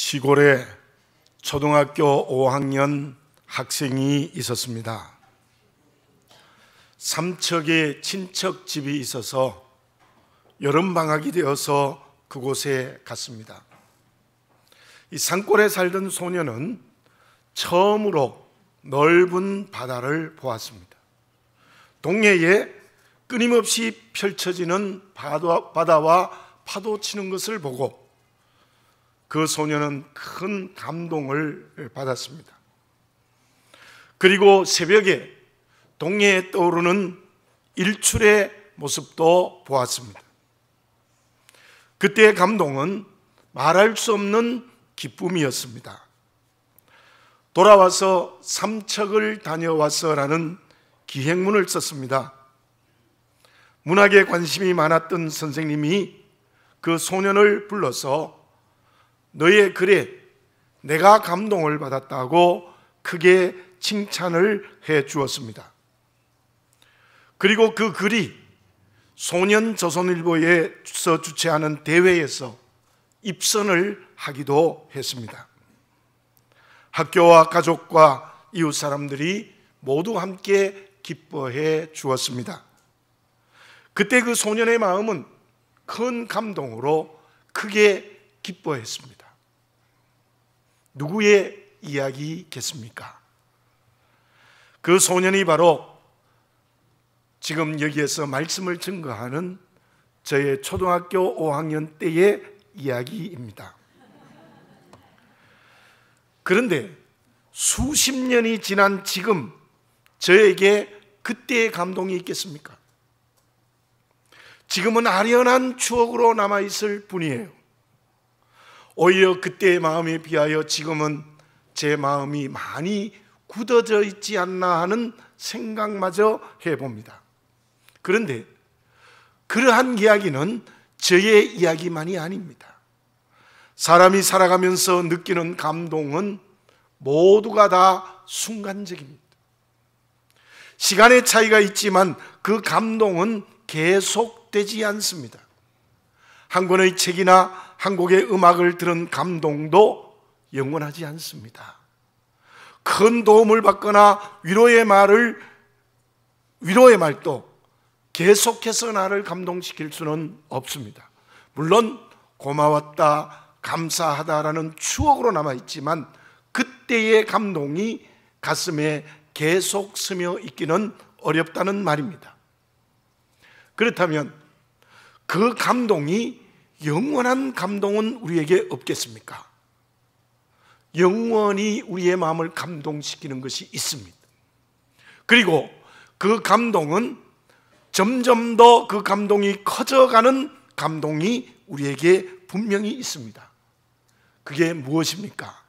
시골에 초등학교 5학년 학생이 있었습니다. 삼척에 친척 집이 있어서 여름방학이 되어서 그곳에 갔습니다. 이 산골에 살던 소녀는 처음으로 넓은 바다를 보았습니다. 동해에 끊임없이 펼쳐지는 바다와 파도 치는 것을 보고 그 소녀는 큰 감동을 받았습니다. 그리고 새벽에 동해에 떠오르는 일출의 모습도 보았습니다. 그때의 감동은 말할 수 없는 기쁨이었습니다. 돌아와서 삼척을 다녀왔어라는 기행문을 썼습니다. 문학에 관심이 많았던 선생님이 그 소년을 불러서 너의 글에 내가 감동을 받았다고 크게 칭찬을 해 주었습니다. 그리고 그 글이 소년조선일보에서 주최하는 대회에서 입선을 하기도 했습니다. 학교와 가족과 이웃 사람들이 모두 함께 기뻐해 주었습니다. 그때 그 소년의 마음은 큰 감동으로 크게 기뻐했습니다. 누구의 이야기겠습니까? 그 소년이 바로 지금 여기에서 말씀을 증거하는 저의 초등학교 5학년 때의 이야기입니다. 그런데 수십 년이 지난 지금 저에게 그때의 감동이 있겠습니까? 지금은 아련한 추억으로 남아있을 뿐이에요. 오히려 그때의 마음에 비하여 지금은 제 마음이 많이 굳어져 있지 않나 하는 생각마저 해봅니다. 그런데 그러한 이야기는 저의 이야기만이 아닙니다. 사람이 살아가면서 느끼는 감동은 모두가 다 순간적입니다. 시간의 차이가 있지만 그 감동은 계속되지 않습니다. 한 권의 책이나 한 곡의 음악을 들은 감동도 영원하지 않습니다. 큰 도움을 받거나 위로의 말도 계속해서 나를 감동시킬 수는 없습니다. 물론 고마웠다, 감사하다라는 추억으로 남아있지만 그때의 감동이 가슴에 계속 스며 있기는 어렵다는 말입니다. 그렇다면 그 감동이 영원한 감동은 우리에게 없겠습니까? 영원히 우리의 마음을 감동시키는 것이 있습니다. 그리고 그 감동은 점점 더 그 감동이 커져가는 감동이 우리에게 분명히 있습니다. 그게 무엇입니까?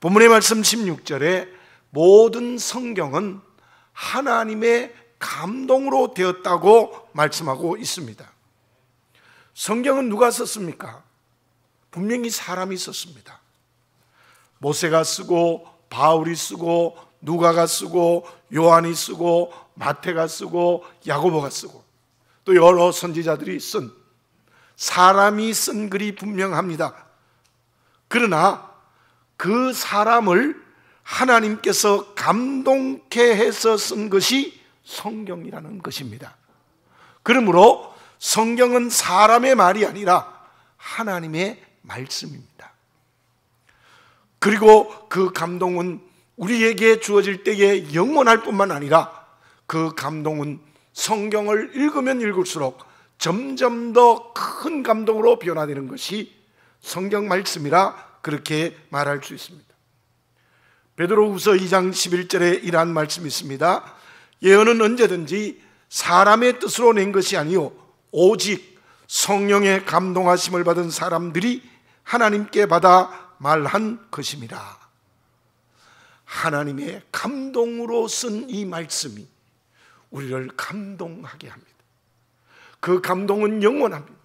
본문의 말씀 16절에 모든 성경은 하나님의 감동으로 되었다고 말씀하고 있습니다. 성경은 누가 썼습니까? 분명히 사람이 썼습니다. 모세가 쓰고 바울이 쓰고 누가가 쓰고 요한이 쓰고 마태가 쓰고 야고보가 쓰고 또 여러 선지자들이 쓴 사람이 쓴 글이 분명합니다. 그러나 그 사람을 하나님께서 감동케 해서 쓴 것이 성경이라는 것입니다. 그러므로 성경은 사람의 말이 아니라 하나님의 말씀입니다. 그리고 그 감동은 우리에게 주어질 때에 영원할 뿐만 아니라 그 감동은 성경을 읽으면 읽을수록 점점 더 큰 감동으로 변화되는 것이 성경 말씀이라 그렇게 말할 수 있습니다. 베드로후서 2장 11절에 이러한 말씀이 있습니다. 예언은 언제든지 사람의 뜻으로 낸 것이 아니요 오직 성령의 감동하심을 받은 사람들이 하나님께 받아 말한 것입니다. 하나님의 감동으로 쓴 이 말씀이 우리를 감동하게 합니다. 그 감동은 영원합니다.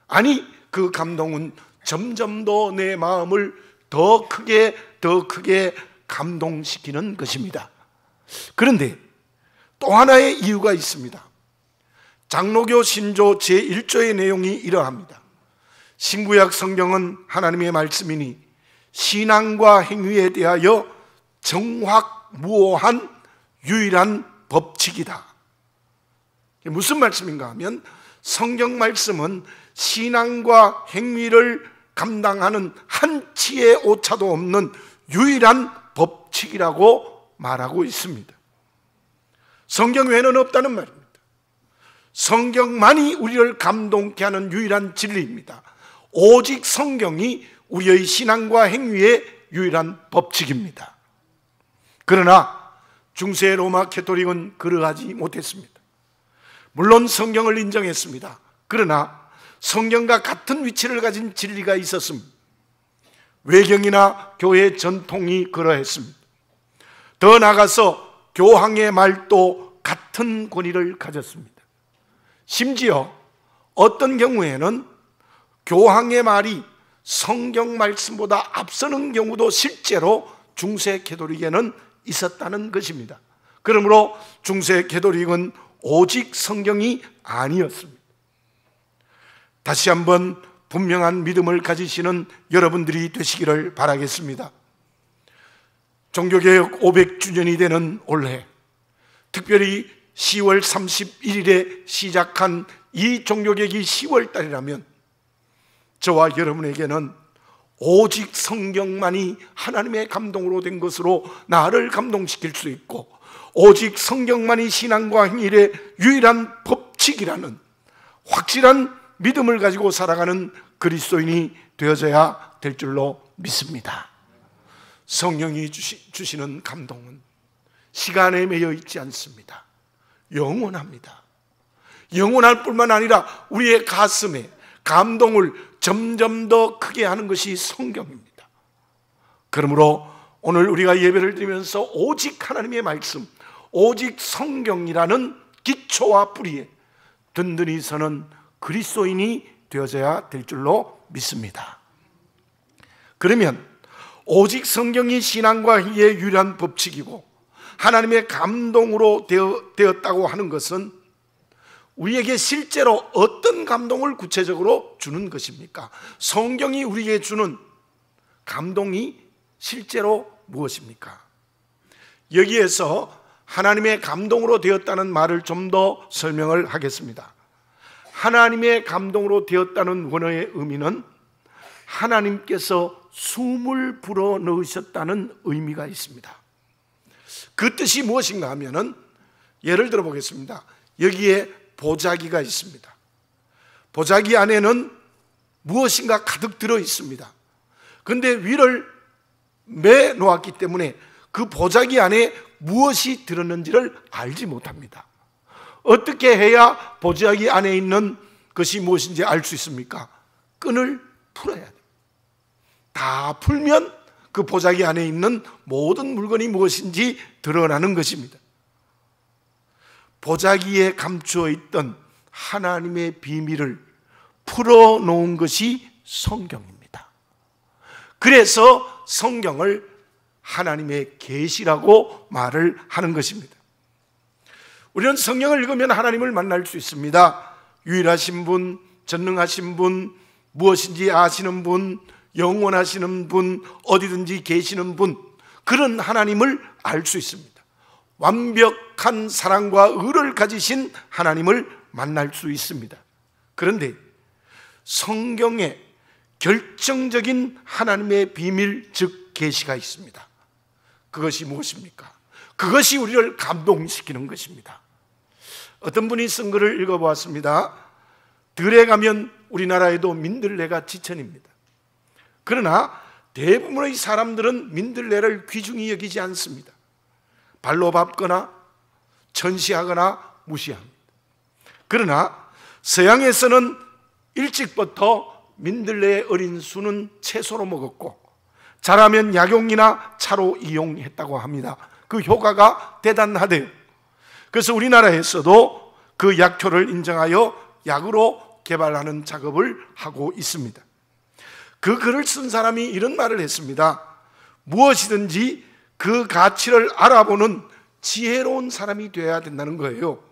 아니, 그 감동은 점점 더 내 마음을 더 크게 감동시키는 것입니다. 그런데 또 하나의 이유가 있습니다. 장로교 신조 제1조의 내용이 이러합니다. 신구약 성경은 하나님의 말씀이니 신앙과 행위에 대하여 정확무오한 유일한 법칙이다. 무슨 말씀인가 하면 성경 말씀은 신앙과 행위를 감당하는 한치의 오차도 없는 유일한 법칙이라고 말하고 있습니다. 성경 외에는 없다는 말입니다. 성경만이 우리를 감동케 하는 유일한 진리입니다. 오직 성경이 우리의 신앙과 행위의 유일한 법칙입니다. 그러나 중세 로마 캐토릭은 그러하지 못했습니다. 물론 성경을 인정했습니다. 그러나 성경과 같은 위치를 가진 진리가 있었습니다. 외경이나 교회 전통이 그러했습니다. 더 나아가서 교황의 말도 같은 권위를 가졌습니다. 심지어 어떤 경우에는 교황의 말이 성경 말씀보다 앞서는 경우도 실제로 중세 캐토릭에는 있었다는 것입니다. 그러므로 중세 캐토릭은 오직 성경이 아니었습니다. 다시 한번 분명한 믿음을 가지시는 여러분들이 되시기를 바라겠습니다. 종교개혁 500주년이 되는 올해, 특별히 10월 31일에 시작한 이 종교개혁이 10월 달이라면 저와 여러분에게는 오직 성경만이 하나님의 감동으로 된 것으로 나를 감동시킬 수 있고, 오직 성경만이 신앙과 행위의 유일한 법칙이라는 확실한 믿음을 가지고 살아가는 그리스도인이 되어져야 될 줄로 믿습니다. 성령이 주시는 감동은 시간에 매여 있지 않습니다. 영원합니다. 영원할 뿐만 아니라 우리의 가슴에 감동을 점점 더 크게 하는 것이 성경입니다. 그러므로 오늘 우리가 예배를 드리면서 오직 하나님의 말씀, 오직 성경이라는 기초와 뿌리에 든든히 서는 그리스도인이 되어져야 될 줄로 믿습니다. 그러면 오직 성경이 신앙과 행위의 유일한 법칙이고 하나님의 감동으로 되었다고 하는 것은 우리에게 실제로 어떤 감동을 구체적으로 주는 것입니까? 성경이 우리에게 주는 감동이 실제로 무엇입니까? 여기에서 하나님의 감동으로 되었다는 말을 좀 더 설명을 하겠습니다. 하나님의 감동으로 되었다는 원어의 의미는 하나님께서 숨을 불어 넣으셨다는 의미가 있습니다. 그 뜻이 무엇인가 하면은, 예를 들어 보겠습니다. 여기에 보자기가 있습니다. 보자기 안에는 무엇인가 가득 들어 있습니다. 그런데 위를 매 놓았기 때문에 그 보자기 안에 무엇이 들었는지를 알지 못합니다. 어떻게 해야 보자기 안에 있는 것이 무엇인지 알 수 있습니까? 끈을 풀어야 돼요. 다 풀면 그 보자기 안에 있는 모든 물건이 무엇인지 드러나는 것입니다. 보자기에 감추어 있던 하나님의 비밀을 풀어놓은 것이 성경입니다. 그래서 성경을 하나님의 계시라고 말을 하는 것입니다. 우리는 성경을 읽으면 하나님을 만날 수 있습니다. 유일하신 분, 전능하신 분, 무엇인지 아시는 분, 영원하시는 분, 어디든지 계시는 분, 그런 하나님을 알 수 있습니다. 완벽한 사랑과 의를 가지신 하나님을 만날 수 있습니다. 그런데 성경에 결정적인 하나님의 비밀, 즉 계시가 있습니다. 그것이 무엇입니까? 그것이 우리를 감동시키는 것입니다. 어떤 분이 쓴 글을 읽어보았습니다. 들에 가면 우리나라에도 민들레가 지천입니다. 그러나 대부분의 사람들은 민들레를 귀중히 여기지 않습니다. 발로 밟거나 전시하거나 무시합니다. 그러나 서양에서는 일찍부터 민들레의 어린 수는 채소로 먹었고 자라면 약용이나 차로 이용했다고 합니다. 그 효과가 대단하대요. 그래서 우리나라에서도 그 약효를 인정하여 약으로 개발하는 작업을 하고 있습니다. 그 글을 쓴 사람이 이런 말을 했습니다. 무엇이든지 그 가치를 알아보는 지혜로운 사람이 되어야 된다는 거예요.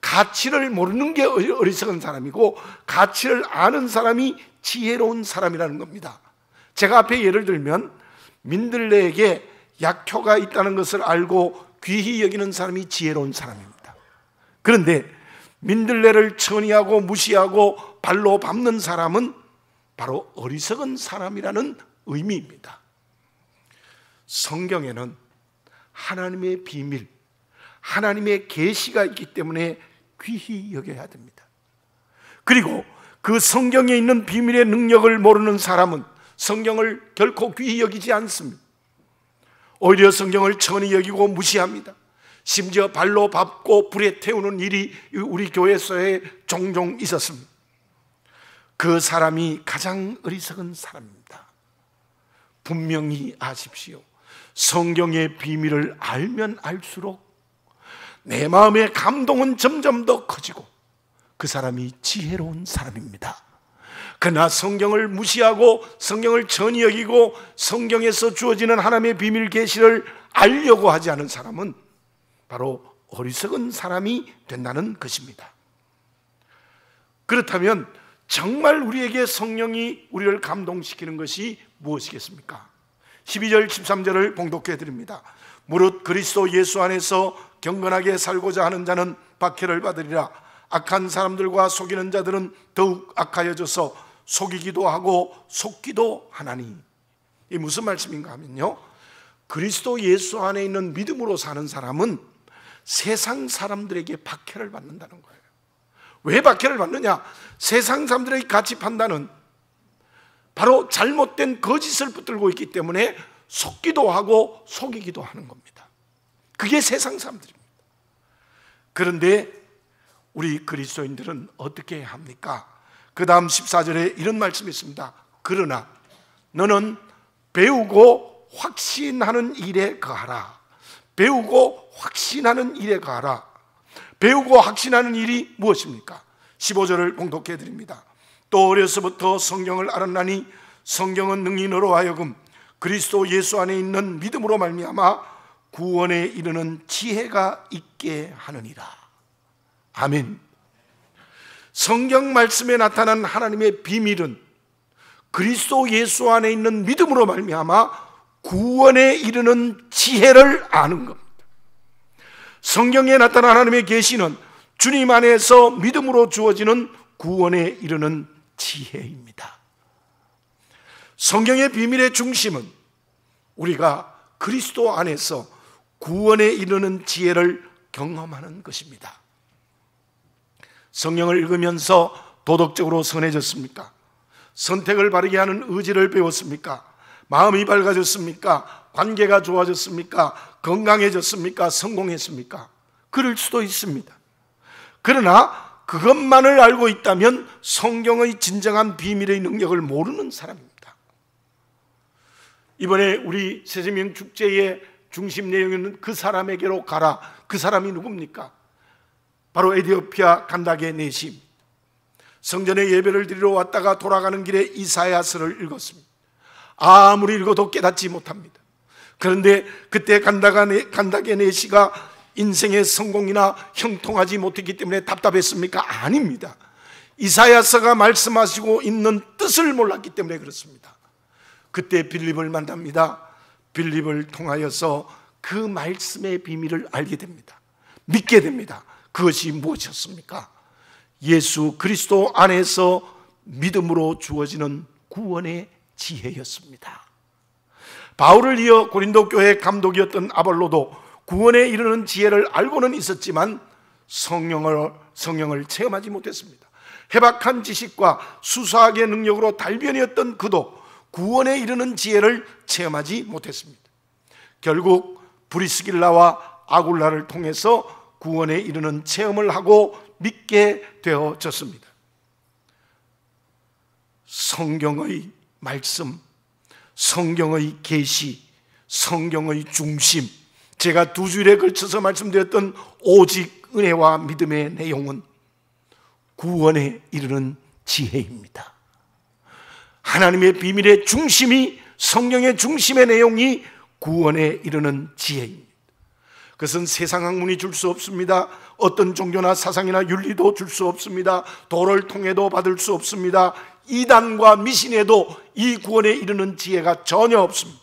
가치를 모르는 게 어리석은 사람이고 가치를 아는 사람이 지혜로운 사람이라는 겁니다. 제가 앞에 예를 들면 민들레에게 약효가 있다는 것을 알고 귀히 여기는 사람이 지혜로운 사람입니다. 그런데 민들레를 천이하고 무시하고 발로 밟는 사람은 바로 어리석은 사람이라는 의미입니다. 성경에는 하나님의 비밀, 하나님의 계시가 있기 때문에 귀히 여겨야 됩니다. 그리고 그 성경에 있는 비밀의 능력을 모르는 사람은 성경을 결코 귀히 여기지 않습니다. 오히려 성경을 천히 여기고 무시합니다. 심지어 발로 밟고 불에 태우는 일이 우리 교회에서에 종종 있었습니다. 그 사람이 가장 어리석은 사람입니다. 분명히 아십시오. 성경의 비밀을 알면 알수록 내 마음의 감동은 점점 더 커지고 그 사람이 지혜로운 사람입니다. 그러나 성경을 무시하고 성경을 천히 여기고 성경에서 주어지는 하나님의 비밀 계시를 알려고 하지 않은 사람은 바로 어리석은 사람이 된다는 것입니다. 그렇다면 정말 우리에게 성령이 우리를 감동시키는 것이 무엇이겠습니까? 12절 13절을 봉독해 드립니다. 무릇 그리스도 예수 안에서 경건하게 살고자 하는 자는 박해를 받으리라. 악한 사람들과 속이는 자들은 더욱 악하여져서 속이기도 하고 속기도 하나니. 이 무슨 말씀인가 하면요, 그리스도 예수 안에 있는 믿음으로 사는 사람은 세상 사람들에게 박해를 받는다는 거예요. 왜 박해를 받느냐? 세상 사람들의 가치 판단은 바로 잘못된 거짓을 붙들고 있기 때문에 속기도 하고 속이기도 하는 겁니다. 그게 세상 사람들입니다. 그런데 우리 그리스도인들은 어떻게 해야 합니까? 그 다음 14절에 이런 말씀이 있습니다. 그러나 너는 배우고 확신하는 일에 거하라. 배우고 확신하는 일에 거하라. 배우고 확신하는 일이 무엇입니까? 15절을 봉독해 드립니다. 또 어려서부터 성경을 알았나니 성경은 능히 너로 하여금 그리스도 예수 안에 있는 믿음으로 말미암아 구원에 이르는 지혜가 있게 하느니라. 아멘. 성경 말씀에 나타난 하나님의 비밀은 그리스도 예수 안에 있는 믿음으로 말미암아 구원에 이르는 지혜를 아는 겁니다. 성경에 나타난 하나님의 계시는 주님 안에서 믿음으로 주어지는 구원에 이르는 지혜입니다. 성경의 비밀의 중심은 우리가 그리스도 안에서 구원에 이르는 지혜를 경험하는 것입니다. 성경을 읽으면서 도덕적으로 선해졌습니까? 선택을 바르게 하는 의지를 배웠습니까? 마음이 밝아졌습니까? 관계가 좋아졌습니까? 건강해졌습니까? 성공했습니까? 그럴 수도 있습니다. 그러나 그것만을 알고 있다면 성경의 진정한 비밀의 능력을 모르는 사람입니다. 이번에 우리 새세명 축제의 중심 내용은 그 사람에게로 가라. 그 사람이 누굽니까? 바로 에티오피아 간다게 네심. 성전에 예배를 드리러 왔다가 돌아가는 길에 이사야서를 읽었습니다. 아무리 읽어도 깨닫지 못합니다. 그런데 그때 간다게 네시가 인생의 성공이나 형통하지 못했기 때문에 답답했습니까? 아닙니다. 이사야서가 말씀하시고 있는 뜻을 몰랐기 때문에 그렇습니다. 그때 빌립을 만납니다. 빌립을 통하여서 그 말씀의 비밀을 알게 됩니다. 믿게 됩니다. 그것이 무엇이었습니까? 예수 그리스도 안에서 믿음으로 주어지는 구원의 지혜였습니다. 바울을 이어 고린도 교회 감독이었던 아볼로도 구원에 이르는 지혜를 알고는 있었지만 성령을 체험하지 못했습니다. 해박한 지식과 수사학의 능력으로 달변이었던 그도 구원에 이르는 지혜를 체험하지 못했습니다. 결국 브리스길라와 아굴라를 통해서 구원에 이르는 체험을 하고 믿게 되어졌습니다. 성경의 말씀, 성경의 계시, 성경의 중심, 제가 두 주일에 걸쳐서 말씀드렸던 오직 은혜와 믿음의 내용은 구원에 이르는 지혜입니다. 하나님의 비밀의 중심이, 성경의 중심의 내용이 구원에 이르는 지혜입니다. 그것은 세상 학문이 줄 수 없습니다. 어떤 종교나 사상이나 윤리도 줄 수 없습니다. 도를 통해도 받을 수 없습니다. 이단과 미신에도 이 구원에 이르는 지혜가 전혀 없습니다.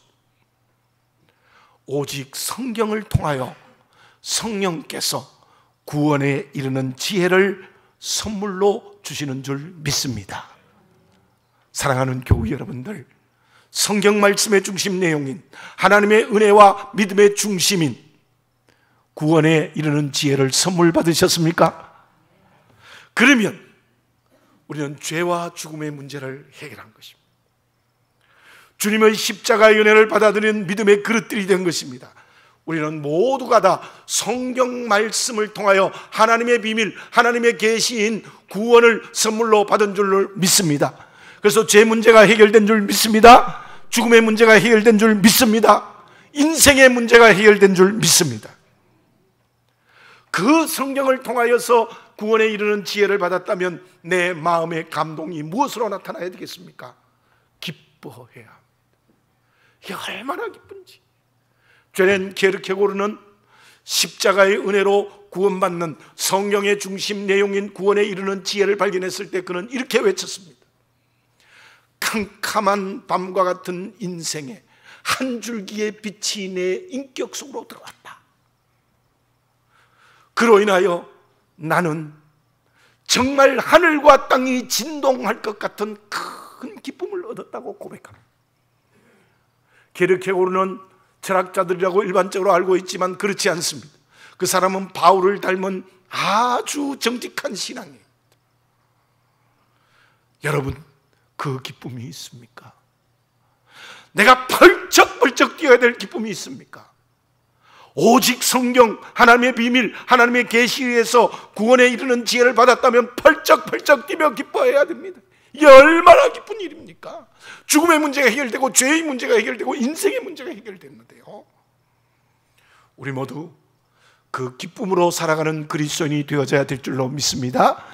오직 성경을 통하여 성령께서 구원에 이르는 지혜를 선물로 주시는 줄 믿습니다. 사랑하는 교우 여러분들, 성경 말씀의 중심 내용인 하나님의 은혜와 믿음의 중심인 구원에 이르는 지혜를 선물 받으셨습니까? 그러면 우리는 죄와 죽음의 문제를 해결한 것입니다. 주님의 십자가의 은혜를 받아들이는 믿음의 그릇들이 된 것입니다. 우리는 모두가 다 성경 말씀을 통하여 하나님의 비밀, 하나님의 계시인 구원을 선물로 받은 줄로 믿습니다. 그래서 죄 문제가 해결된 줄 믿습니다. 죽음의 문제가 해결된 줄 믿습니다. 인생의 문제가 해결된 줄 믿습니다. 그 성경을 통하여서 구원에 이르는 지혜를 받았다면 내 마음의 감동이 무엇으로 나타나야 되겠습니까? 기뻐해야 합니다. 이게 얼마나 기쁜지. 죄는 게르케고르는 십자가의 은혜로 구원받는 성경의 중심 내용인 구원에 이르는 지혜를 발견했을 때 그는 이렇게 외쳤습니다. 캄캄한 밤과 같은 인생에 한 줄기의 빛이 내 인격 속으로 들어왔다. 그로 인하여 나는 정말 하늘과 땅이 진동할 것 같은 큰 기쁨을 얻었다고 고백합니다. 게르케고르는 철학자들이라고 일반적으로 알고 있지만 그렇지 않습니다. 그 사람은 바울을 닮은 아주 정직한 신앙이에요. 여러분, 그 기쁨이 있습니까? 내가 펄쩍펄쩍 뛰어야 될 기쁨이 있습니까? 오직 성경, 하나님의 비밀, 하나님의 계시에 의해서 구원에 이르는 지혜를 받았다면 펄쩍펄쩍 뛰며 기뻐해야 됩니다. 이게 얼마나 기쁜 일입니까? 죽음의 문제가 해결되고 죄의 문제가 해결되고 인생의 문제가 해결됐는데요, 우리 모두 그 기쁨으로 살아가는 그리스도인이 되어져야 될 줄로 믿습니다.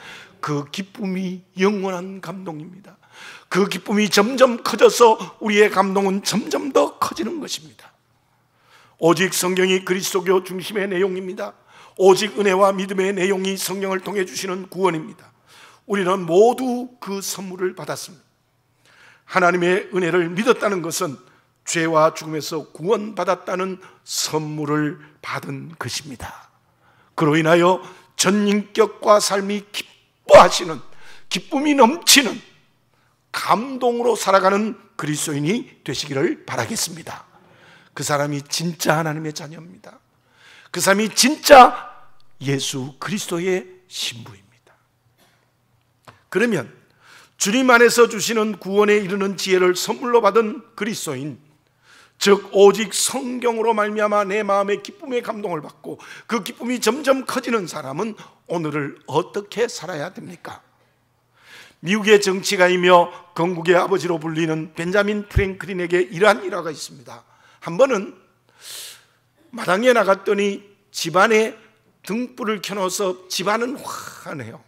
그 기쁨이 영원한 감동입니다. 그 기쁨이 점점 커져서 우리의 감동은 점점 더 커지는 것입니다. 오직 성경이 그리스도교 중심의 내용입니다. 오직 은혜와 믿음의 내용이 성령을 통해 주시는 구원입니다. 우리는 모두 그 선물을 받았습니다. 하나님의 은혜를 믿었다는 것은 죄와 죽음에서 구원받았다는 선물을 받은 것입니다. 그로 인하여 전인격과 삶이 기뻐하시는, 기쁨이 넘치는 감동으로 살아가는 그리스도인이 되시기를 바라겠습니다. 그 사람이 진짜 하나님의 자녀입니다. 그 사람이 진짜 예수 그리스도의 신부입니다. 그러면 주님 안에서 주시는 구원에 이르는 지혜를 선물로 받은 그리스도인, 즉 오직 성경으로 말미암아 내 마음의 기쁨의 감동을 받고 그 기쁨이 점점 커지는 사람은 오늘을 어떻게 살아야 됩니까? 미국의 정치가이며 건국의 아버지로 불리는 벤자민 프랭클린에게 이러한 일화가 있습니다. 한 번은 마당에 나갔더니 집안에 등불을 켜놓아서 집안은 환해요.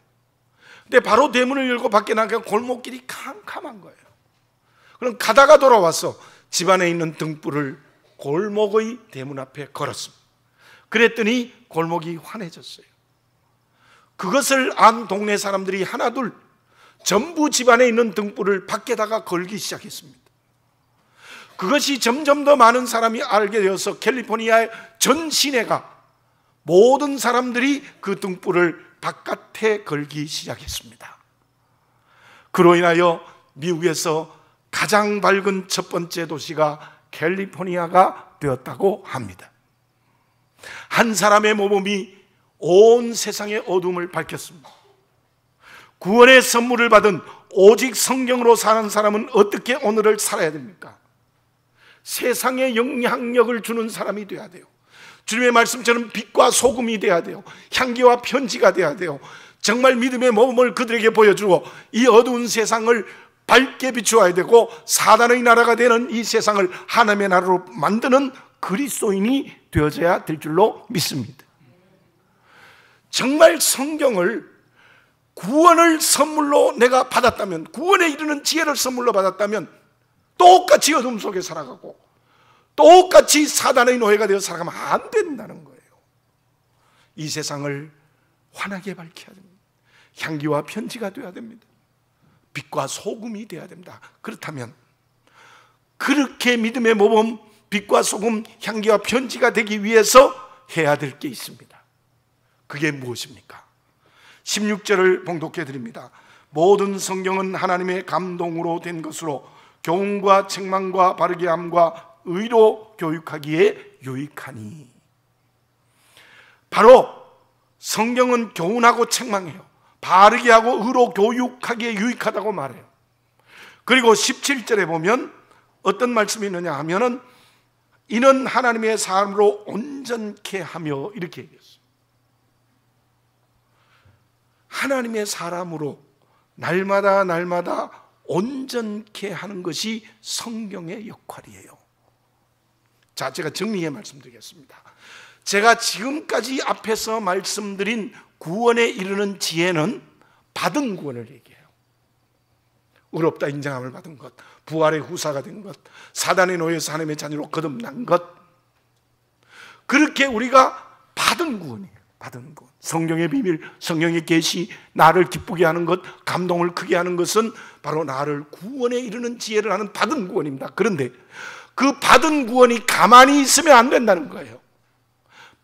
근데 바로 대문을 열고 밖에 나가니까 골목길이 캄캄한 거예요. 그럼 가다가 돌아와서 집안에 있는 등불을 골목의 대문 앞에 걸었습니다. 그랬더니 골목이 환해졌어요. 그것을 안 동네 사람들이 하나둘 전부 집안에 있는 등불을 밖에다가 걸기 시작했습니다. 그것이 점점 더 많은 사람이 알게 되어서 캘리포니아의 전 시내가 모든 사람들이 그 등불을 바깥에 걸기 시작했습니다. 그로 인하여 미국에서 가장 밝은 첫 번째 도시가 캘리포니아가 되었다고 합니다. 한 사람의 모범이 온 세상의 어둠을 밝혔습니다. 구원의 선물을 받은 오직 성경으로 사는 사람은 어떻게 오늘을 살아야 됩니까? 세상에 영향력을 주는 사람이 돼야 돼요. 주님의 말씀처럼 빛과 소금이 돼야 돼요. 향기와 편지가 돼야 돼요. 정말 믿음의 모범을 그들에게 보여주고 이 어두운 세상을 밝게 비추어야 되고 사단의 나라가 되는 이 세상을 하나님의 나라로 만드는 그리스도인이 되어져야 될 줄로 믿습니다. 정말 성경을, 구원을 선물로 내가 받았다면, 구원에 이르는 지혜를 선물로 받았다면 똑같이 어둠 속에 살아가고 똑같이 사단의 노예가 되어 살아가면 안 된다는 거예요. 이 세상을 환하게 밝혀야 됩니다. 향기와 편지가 되어야 됩니다. 빛과 소금이 되어야 됩니다. 그렇다면 그렇게 믿음의 모범, 빛과 소금, 향기와 편지가 되기 위해서 해야 될 게 있습니다. 그게 무엇입니까? 16절을 봉독해 드립니다. 모든 성경은 하나님의 감동으로 된 것으로 교훈과 책망과 바르게 함과 의로 교육하기에 유익하니. 바로 성경은 교훈하고 책망해요. 바르게 하고 의로 교육하기에 유익하다고 말해요. 그리고 17절에 보면 어떤 말씀이 있느냐 하면은 이는 하나님의 사람으로 온전케 하며 이렇게 얘기했어요. 하나님의 사람으로 날마다 온전케 하는 것이 성경의 역할이에요. 자, 제가 정리해 말씀드리겠습니다. 제가 지금까지 앞에서 말씀드린 구원에 이르는 지혜는 받은 구원을 얘기해요. 의롭다 인정함을 받은 것, 부활의 후사가 된 것, 사단의 노예에서 하나님의 자녀로 거듭난 것, 그렇게 우리가 받은 구원이에요. 받은 구원. 성경의 비밀, 성경의 계시, 나를 기쁘게 하는 것, 감동을 크게 하는 것은 바로 나를 구원에 이르는 지혜를 하는 받은 구원입니다. 그런데 그 받은 구원이 가만히 있으면 안 된다는 거예요.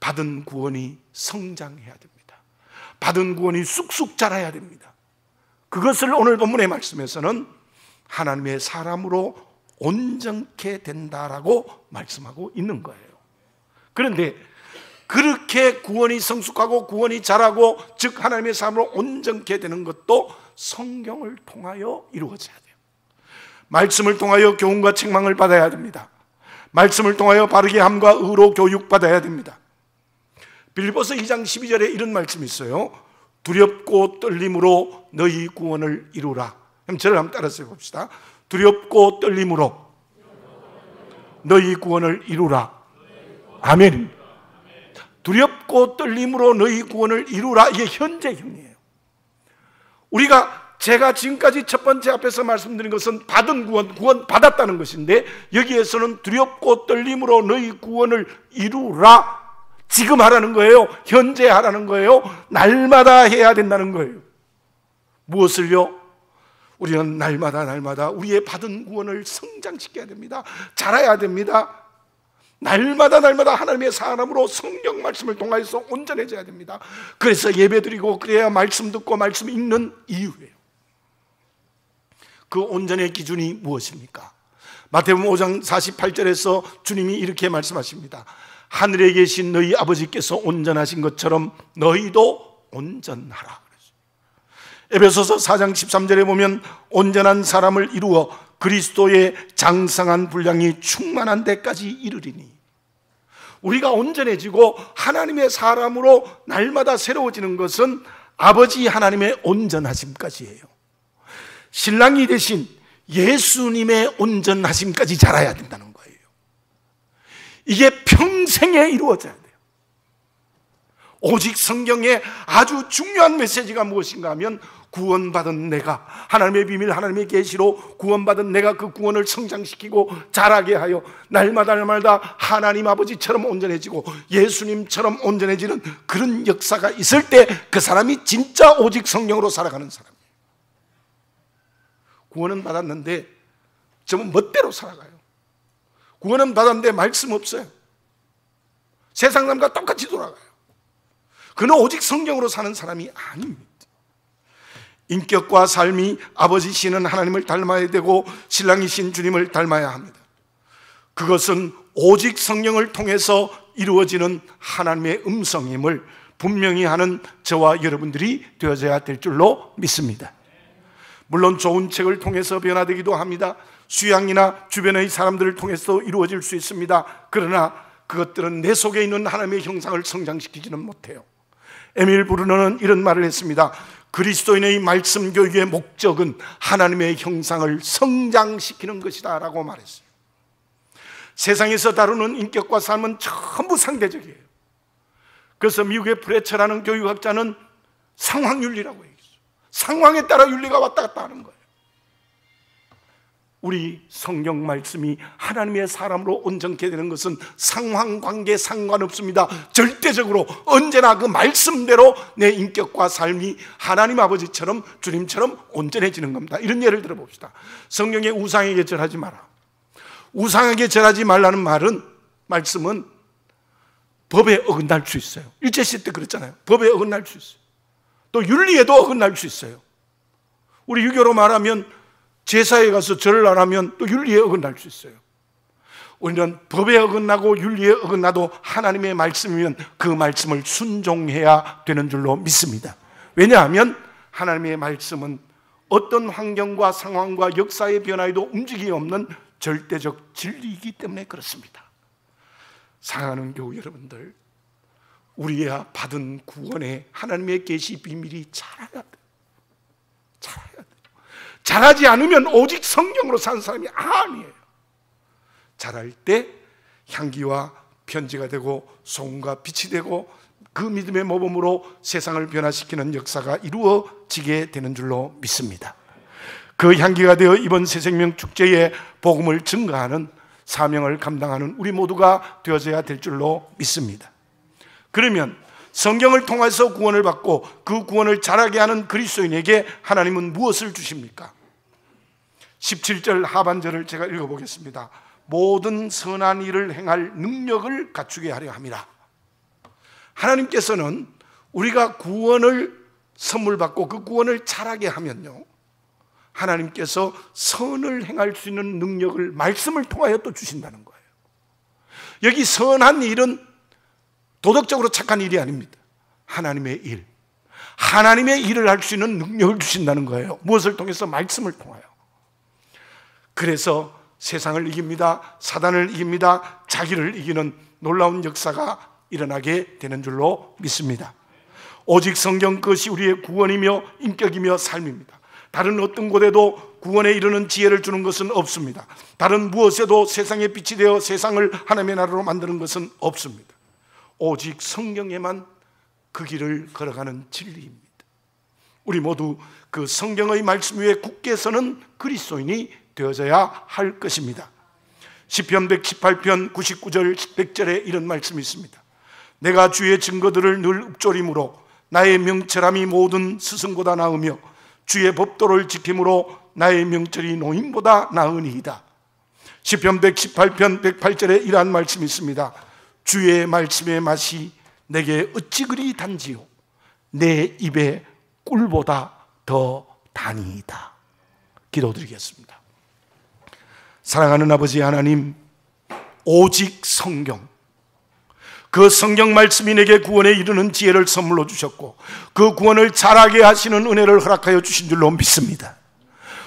받은 구원이 성장해야 됩니다. 받은 구원이 쑥쑥 자라야 됩니다. 그것을 오늘 본문의 말씀에서는 하나님의 사람으로 온전케 된다라고 말씀하고 있는 거예요. 그런데 그렇게 구원이 성숙하고 구원이 자라고, 즉 하나님의 사람으로 온전케 되는 것도 성경을 통하여 이루어져야 돼요. 말씀을 통하여 교훈과 책망을 받아야 됩니다. 말씀을 통하여 바르게 함과 의로 교육받아야 됩니다. 빌립보서 2장 12절에 이런 말씀이 있어요. 두렵고 떨림으로 너희 구원을 이루라. 그럼 저를 한번 따라서 봅시다. 두렵고 떨림으로 너희 구원을 이루라. 아멘. 두렵고 떨림으로 너희 구원을 이루라. 이게 현재형이에요. 제가 지금까지 첫 번째 앞에서 말씀드린 것은 받은 구원 받았다는 것인데, 여기에서는 두렵고 떨림으로 너희 구원을 이루라. 지금 하라는 거예요. 현재 하라는 거예요. 날마다 해야 된다는 거예요. 무엇을요? 우리는 날마다 우리의 받은 구원을 성장시켜야 됩니다. 자라야 됩니다. 날마다 하나님의 사람으로 성경 말씀을 통해서 온전해져야 됩니다. 그래서 예배드리고 그래야 말씀 듣고 말씀 읽는 이유예요. 그 온전의 기준이 무엇입니까? 마태복음 5장 48절에서 주님이 이렇게 말씀하십니다. 하늘에 계신 너희 아버지께서 온전하신 것처럼 너희도 온전하라. 에베소서 4장 13절에 보면 온전한 사람을 이루어 그리스도의 장성한 분량이 충만한 데까지 이르리니. 우리가 온전해지고 하나님의 사람으로 날마다 새로워지는 것은 아버지 하나님의 온전하심까지예요. 신랑이 되신 예수님의 온전하심까지 자라야 된다는 거예요. 이게 평생에 이루어져야 돼요. 오직 성경의 아주 중요한 메시지가 무엇인가 하면, 구원받은 내가, 하나님의 비밀, 하나님의 계시로 구원받은 내가 그 구원을 성장시키고 자라게 하여 날마다 하나님 아버지처럼 온전해지고 예수님처럼 온전해지는 그런 역사가 있을 때 그 사람이 진짜 오직 성령으로 살아가는 사람이에요. 구원은 받았는데 좀 멋대로 살아가요. 구원은 받았는데 말씀 없어요. 세상 사람과 똑같이 돌아가요. 그는 오직 성경으로 사는 사람이 아닙니다. 인격과 삶이 아버지시는 하나님을 닮아야 되고 신랑이신 주님을 닮아야 합니다. 그것은 오직 성령을 통해서 이루어지는 하나님의 음성임을 분명히 하는 저와 여러분들이 되어져야 될 줄로 믿습니다. 물론 좋은 책을 통해서 변화되기도 합니다. 수양이나 주변의 사람들을 통해서 이루어질 수 있습니다. 그러나 그것들은 내 속에 있는 하나님의 형상을 성장시키지는 못해요. 에밀 브루너는 이런 말을 했습니다. 그리스도인의 말씀 교육의 목적은 하나님의 형상을 성장시키는 것이다 라고 말했어요. 세상에서 다루는 인격과 삶은 전부 상대적이에요. 그래서 미국의 프레처라는 교육학자는 상황윤리라고 얘기했어요. 상황에 따라 윤리가 왔다 갔다 하는 거예요. 우리 성경 말씀이 하나님의 사람으로 온전케 되는 것은 상황관계 상관없습니다. 절대적으로 언제나 그 말씀대로 내 인격과 삶이 하나님 아버지처럼 주님처럼 온전해지는 겁니다. 이런 예를 들어봅시다. 성경에 우상에게 절하지 마라, 우상에게 절하지 말라는 말씀은 법에 어긋날 수 있어요. 일제시대 때 그랬잖아요. 법에 어긋날 수 있어요. 또 윤리에도 어긋날 수 있어요. 우리 유교로 말하면 제사에 가서 절을 안 하면 또 윤리에 어긋날 수 있어요. 우리는 법에 어긋나고 윤리에 어긋나도 하나님의 말씀이면 그 말씀을 순종해야 되는 줄로 믿습니다. 왜냐하면 하나님의 말씀은 어떤 환경과 상황과 역사의 변화에도 움직임이 없는 절대적 진리이기 때문에 그렇습니다. 사랑하는 교우 여러분들, 우리가 받은 구원에 하나님의 계시 비밀이 자라야 돼요. 자라야 돼요. 자라지 않으면 오직 성경으로 사는 사람이 아니에요. 자랄 때 향기와 편지가 되고 소금과 빛이 되고 그 믿음의 모범으로 세상을 변화시키는 역사가 이루어지게 되는 줄로 믿습니다. 그 향기가 되어 이번 새생명 축제에 복음을 증거하는 사명을 감당하는 우리 모두가 되어져야 될 줄로 믿습니다. 그러면 성경을 통해서 구원을 받고 그 구원을 자라게 하는 그리스도인에게 하나님은 무엇을 주십니까? 17절 하반절을 제가 읽어보겠습니다. 모든 선한 일을 행할 능력을 갖추게 하려 함이라. 하나님께서는 우리가 구원을 선물 받고 그 구원을 자라게 하면요, 하나님께서 선을 행할 수 있는 능력을 말씀을 통하여 또 주신다는 거예요. 여기 선한 일은 도덕적으로 착한 일이 아닙니다. 하나님의 일, 하나님의 일을 할 수 있는 능력을 주신다는 거예요. 무엇을 통해서? 말씀을 통하여. 그래서 세상을 이깁니다, 사단을 이깁니다, 자기를 이기는 놀라운 역사가 일어나게 되는 줄로 믿습니다. 오직 성경 것이 우리의 구원이며 인격이며 삶입니다. 다른 어떤 곳에도 구원에 이르는 지혜를 주는 것은 없습니다. 다른 무엇에도 세상의 빛이 되어 세상을 하나님의 나라로 만드는 것은 없습니다. 오직 성경에만 그 길을 걸어가는 진리입니다. 우리 모두 그 성경의 말씀 위에 굳게 서는 그리스도인이 되어져야 할 것입니다. 시편 118편 99절 100절에 이런 말씀이 있습니다. 내가 주의 증거들을 늘 읊조림으로 나의 명철함이 모든 스승보다 나으며 주의 법도를 지킴으로 나의 명철이 노인보다 나으니이다. 시편 118편 108절에 이러한 말씀이 있습니다. 주의 말씀의 맛이 내게 어찌 그리 단지요 내 입에 꿀보다 더 다니이다. 기도드리겠습니다. 사랑하는 아버지 하나님, 오직 성경, 그 성경 말씀이 내게 구원에 이르는 지혜를 선물로 주셨고 그 구원을 자라게 하시는 은혜를 허락하여 주신 줄로 믿습니다.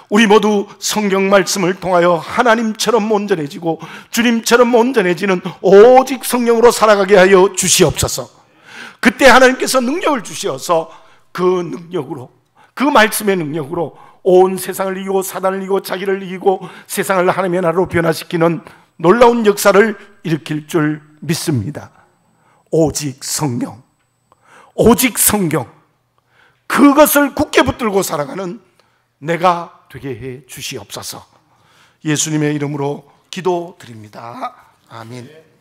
우리 모두 성경 말씀을 통하여 하나님처럼 온전해지고 주님처럼 온전해지는 오직 성령으로 살아가게 하여 주시옵소서. 그때 하나님께서 능력을 주시어서 그 능력으로, 그 말씀의 능력으로 온 세상을 이기고 사단을 이기고 자기를 이기고 세상을 하나님의 나라로 변화시키는 놀라운 역사를 일으킬 줄 믿습니다. 오직 성경, 오직 성경, 그것을 굳게 붙들고 살아가는 내가 되게 해 주시옵소서. 예수님의 이름으로 기도드립니다. 아멘.